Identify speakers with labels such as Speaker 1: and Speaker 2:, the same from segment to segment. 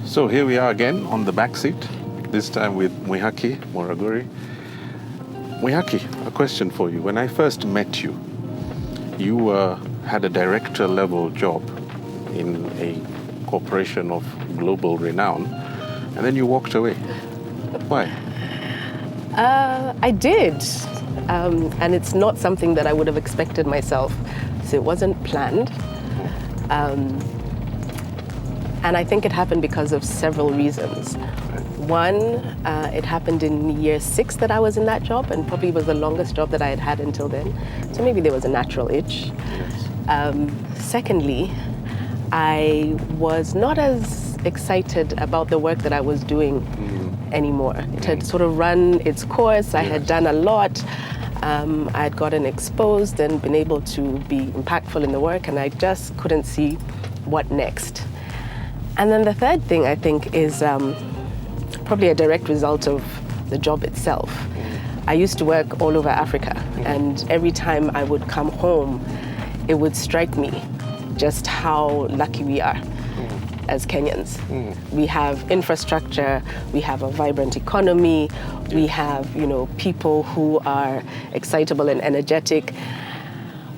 Speaker 1: So here we are again on the back seat, this time with Mwihaki, Muraguri. Mwihaki, a question for you. When I first met you, you had a director level job in a corporation of global renown, and then you walked away. Why?
Speaker 2: I did, and it's not something that I would have expected myself. So it wasn't planned. And I think it happened because of several reasons. One, it happened in year 6 that I was in that job, and probably was the longest job that I had had until then. So maybe there was a natural itch. Yes. Secondly, I was not as excited about the work that I was doing anymore. It had sort of run its course. I had done a lot. I had gotten exposed and been able to be impactful in the work, and I just couldn't see what next. And then the third thing, I think, is probably a direct result of the job itself. I used to work all over Africa, and every time I would come home, it would strike me just how lucky we are as Kenyans. We have infrastructure, we have a vibrant economy, we have, people who are excitable and energetic.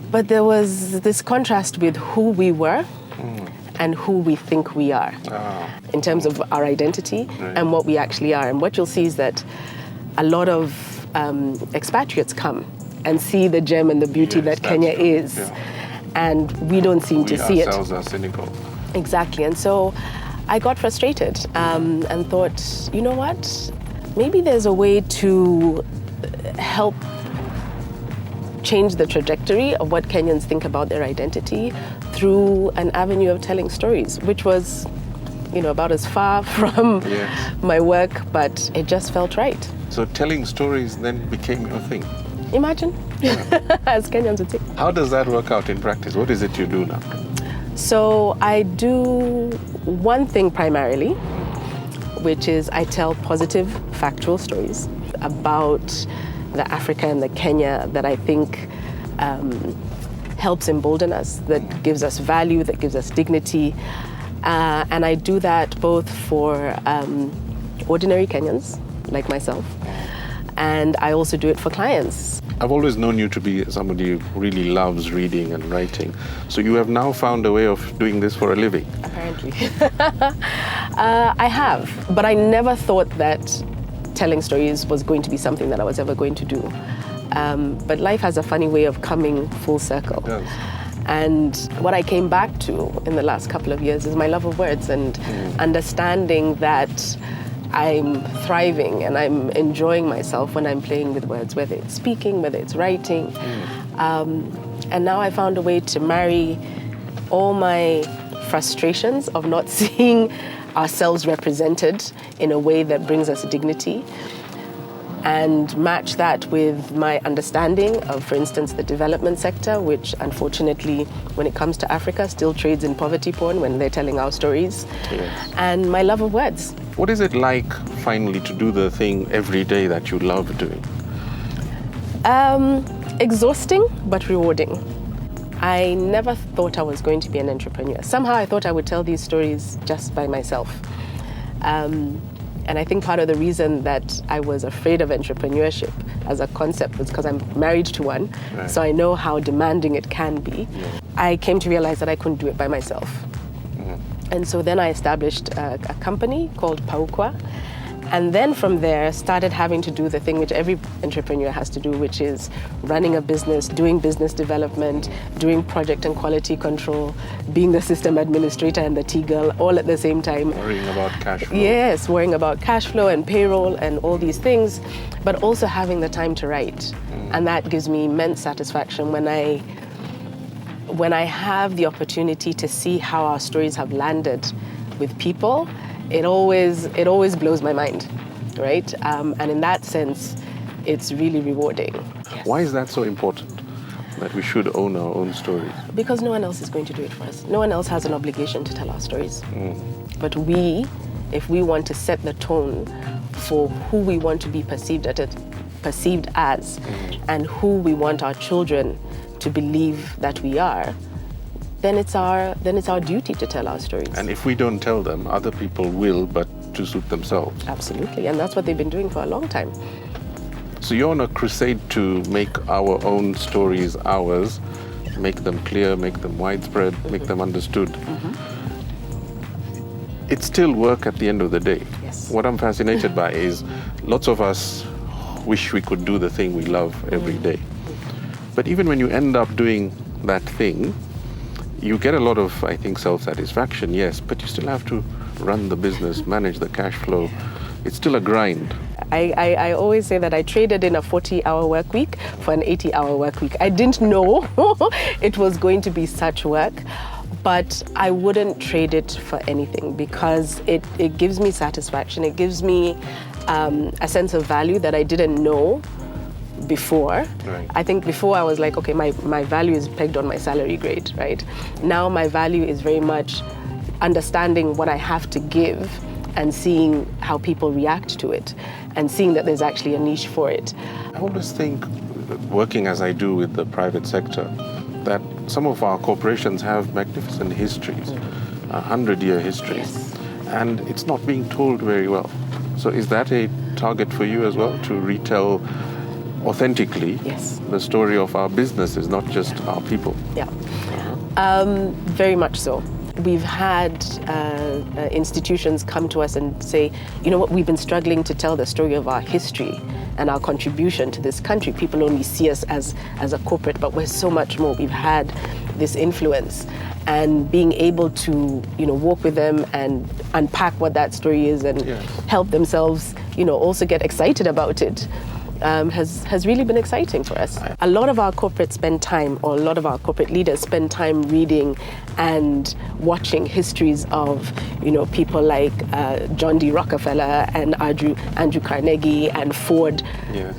Speaker 2: But there was this contrast with who we were and who we think we are in terms of our identity and what we actually are. And what you'll see is that a lot of expatriates come and see the gem and the beauty that Kenya is. And we don't seem to see it.
Speaker 1: We ourselves are cynical.
Speaker 2: Exactly. And so I got frustrated and thought, you know what? Maybe there's a way to help change the trajectory of what Kenyans think about their identity through an avenue of telling stories, which was, about as far from my work, but it just felt right.
Speaker 1: So telling stories then became your thing?
Speaker 2: Imagine, as Kenyans would say.
Speaker 1: How does that work out in practice? What is it you do now?
Speaker 2: So I do one thing primarily, which is I tell positive, factual stories about the Africa and the Kenya that I think helps embolden us, that gives us value, that gives us dignity. And I do that both for ordinary Kenyans like myself, and I also do it for clients.
Speaker 1: I've always known you to be somebody who really loves reading and writing. So you have now found a way of doing this for a living.
Speaker 2: Apparently. I have, but I never thought that telling stories was going to be something that I was ever going to do. But life has a funny way of coming full circle.
Speaker 1: It does.
Speaker 2: And what I came back to in the last couple of years is my love of words and understanding that I'm thriving and I'm enjoying myself when I'm playing with words, whether it's speaking, whether it's writing. And now I found a way to marry all my frustrations of not seeing ourselves represented in a way that brings us dignity, and match that with my understanding of, for instance, the development sector, which unfortunately, when it comes to Africa, still trades in poverty porn when they're telling our stories, and my love of words.
Speaker 1: What is it like, finally, to do the thing every day that you love doing?
Speaker 2: Exhausting, but rewarding. I never thought I was going to be an entrepreneur. Somehow I thought I would tell these stories just by myself. And I think part of the reason that I was afraid of entrepreneurship as a concept was because I'm married to one, so I know how demanding it can be. I came to realize that I couldn't do it by myself. And so then I established a company called Paukwa, and then from there started having to do the thing which every entrepreneur has to do, which is running a business, doing business development, doing project and quality control, being the system administrator and the tea girl all at the same time.
Speaker 1: Worrying about cash flow.
Speaker 2: Yes, worrying about cash flow and payroll and all these things, but also having the time to write. And that gives me immense satisfaction when I have the opportunity to see how our stories have landed with people. It always blows my mind, right? And in that sense, it's really rewarding. Yes.
Speaker 1: Why is that so important, that we should own our own stories?
Speaker 2: Because no one else is going to do it for us. No one else has an obligation to tell our stories. But we, if we want to set the tone for who we want to be perceived as, and who we want our children to believe that we are, then it's our duty to tell our stories.
Speaker 1: And if we don't tell them, other people will, but to suit themselves.
Speaker 2: Absolutely, and that's what they've been doing for a long time.
Speaker 1: So you're on a crusade to make our own stories ours, make them clear, make them widespread, make them understood. It's still work at the end of the day.
Speaker 2: Yes.
Speaker 1: What I'm fascinated by is lots of us wish we could do the thing we love every day. But even when you end up doing that thing, you get a lot of, I think, self-satisfaction, yes, but you still have to run the business, manage the cash flow. It's still a grind.
Speaker 2: I always say that I traded in a 40-hour work week for an 80-hour work week. I didn't know it was going to be such work, but I wouldn't trade it for anything because it gives me satisfaction. It gives me a sense of value that I didn't know before.
Speaker 1: Right.
Speaker 2: I think before I was like, okay, my value is pegged on my salary grade, right? Now my value is very much understanding what I have to give and seeing how people react to it and seeing that there's actually a niche for it.
Speaker 1: I always think, working as I do with the private sector, that some of our corporations have magnificent histories, 100-year histories,
Speaker 2: Yes.
Speaker 1: and it's not being told very well. So is that a target for you as well, to retell authentically
Speaker 2: Yes.
Speaker 1: the story of our businesses, not just our people?
Speaker 2: Yeah, very much so. We've had institutions come to us and say, you know what, we've been struggling to tell the story of our history and our contribution to this country. People only see us as a corporate, but we're so much more. We've had this influence, and being able to, walk with them and unpack what that story is and
Speaker 1: Yes.
Speaker 2: help themselves, also get excited about it. Has really been exciting for us. A lot of our corporate leaders spend time reading and watching histories of, people like John D. Rockefeller and Andrew Carnegie and Ford.
Speaker 1: Yes.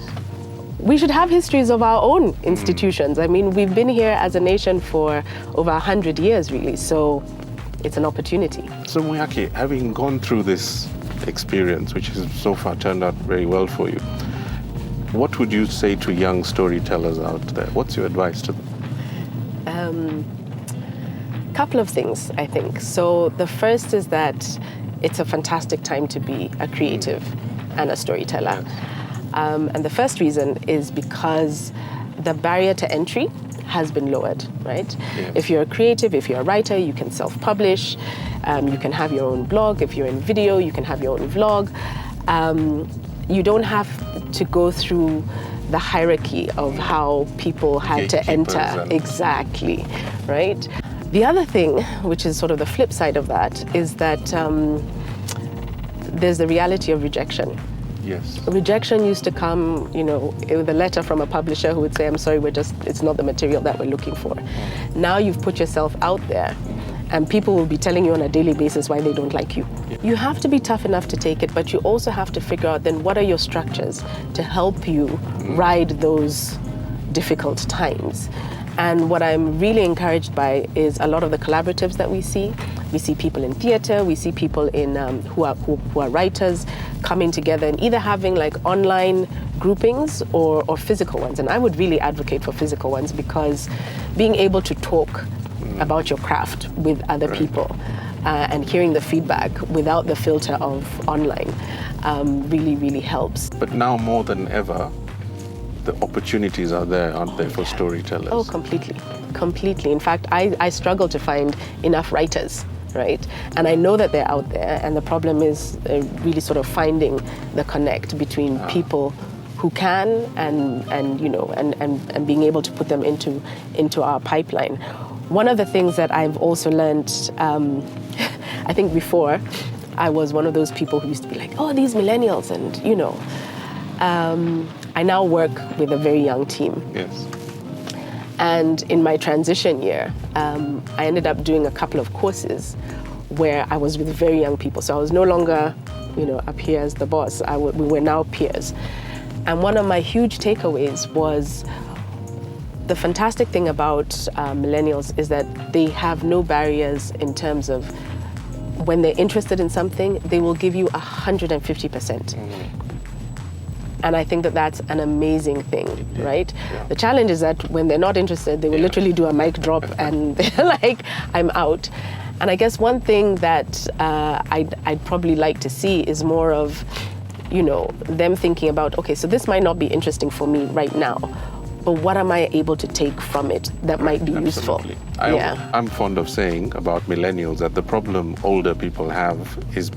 Speaker 2: We should have histories of our own institutions. I mean, we've been here as a nation for over 100 years, really, so it's an opportunity.
Speaker 1: So Mwihaki, having gone through this experience, which has so far turned out very well for you, what would you say to young storytellers out there? What's your advice to them?
Speaker 2: Couple of things, I think. So the first is that it's a fantastic time to be a creative and a storyteller. And the first reason is because the barrier to entry has been lowered, right?
Speaker 1: Yes.
Speaker 2: If you're a creative, if you're a writer, you can self-publish, you can have your own blog. If you're in video, you can have your own vlog. You don't have to go through the hierarchy of how people had to enter. Exactly, right? The other thing, which is sort of the flip side of that, is that there's the reality of rejection.
Speaker 1: Yes.
Speaker 2: Rejection used to come, with a letter from a publisher who would say, I'm sorry, it's not the material that we're looking for. Now you've put yourself out there, and people will be telling you on a daily basis why they don't like you. You have to be tough enough to take it, but you also have to figure out then what are your structures to help you ride those difficult times. And what I'm really encouraged by is a lot of the collaboratives that we see. We see people in theater, we see people in who are writers coming together and either having like online groupings or physical ones. And I would really advocate for physical ones because being able to talk about your craft with other people and hearing the feedback without the filter of online really, really helps.
Speaker 1: But now more than ever, the opportunities are there, aren't there, for storytellers?
Speaker 2: Oh, completely. In fact, I struggle to find enough writers, right? And I know that they're out there, and the problem is really sort of finding the connect between people who can and being able to put them into our pipeline. One of the things that I've also learned, I think before, I was one of those people who used to be like, oh, these millennials, and I now work with a very young team.
Speaker 1: Yes.
Speaker 2: And in my transition year, I ended up doing a couple of courses where I was with very young people. So I was no longer, up here as the boss. We were now peers. And one of my huge takeaways was the fantastic thing about millennials is that they have no barriers in terms of when they're interested in something, they will give you 150%. And I think that that's an amazing thing, right?
Speaker 1: Yeah.
Speaker 2: The challenge is that when they're not interested, they will literally do a mic drop and they're like, I'm out. And I guess one thing that I'd probably like to see is more of, them thinking about, okay, so this might not be interesting for me right now, but what am I able to take from it that might be useful?
Speaker 1: I'm fond of saying about millennials that the problem older people have is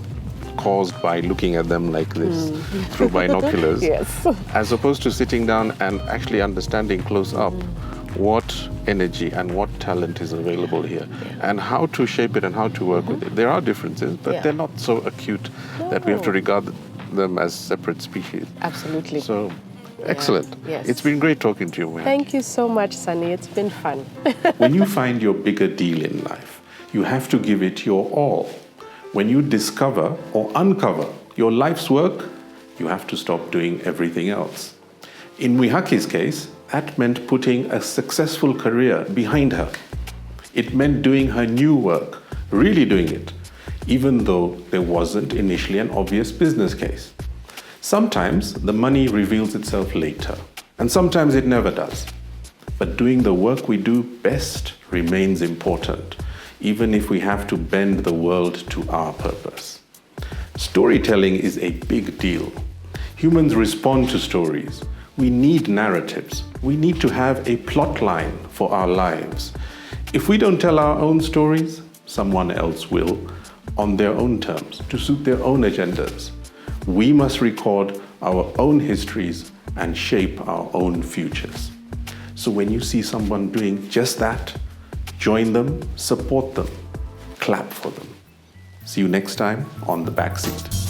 Speaker 1: caused by looking at them like this through binoculars,
Speaker 2: Yes.
Speaker 1: as opposed to sitting down and actually understanding close up what energy and what talent is available here and how to shape it and how to work with it. There are differences, but they're not so acute that we have to regard them as separate species.
Speaker 2: Absolutely.
Speaker 1: So, excellent.
Speaker 2: Yes.
Speaker 1: It's been great talking to you, Mwihaki.
Speaker 2: Thank you so much, Sunny. It's been fun.
Speaker 1: When you find your bigger deal in life, you have to give it your all. When you discover or uncover your life's work, you have to stop doing everything else. In Mwihaki's case, that meant putting a successful career behind her. It meant doing her new work, really doing it, even though there wasn't initially an obvious business case. Sometimes the money reveals itself later, and sometimes it never does. But doing the work we do best remains important, even if we have to bend the world to our purpose. Storytelling is a big deal. Humans respond to stories. We need narratives. We need to have a plot line for our lives. If we don't tell our own stories, someone else will, on their own terms, to suit their own agendas. We must record our own histories and shape our own futures. So when you see someone doing just that, join them, support them, clap for them. See you next time on The Backseat.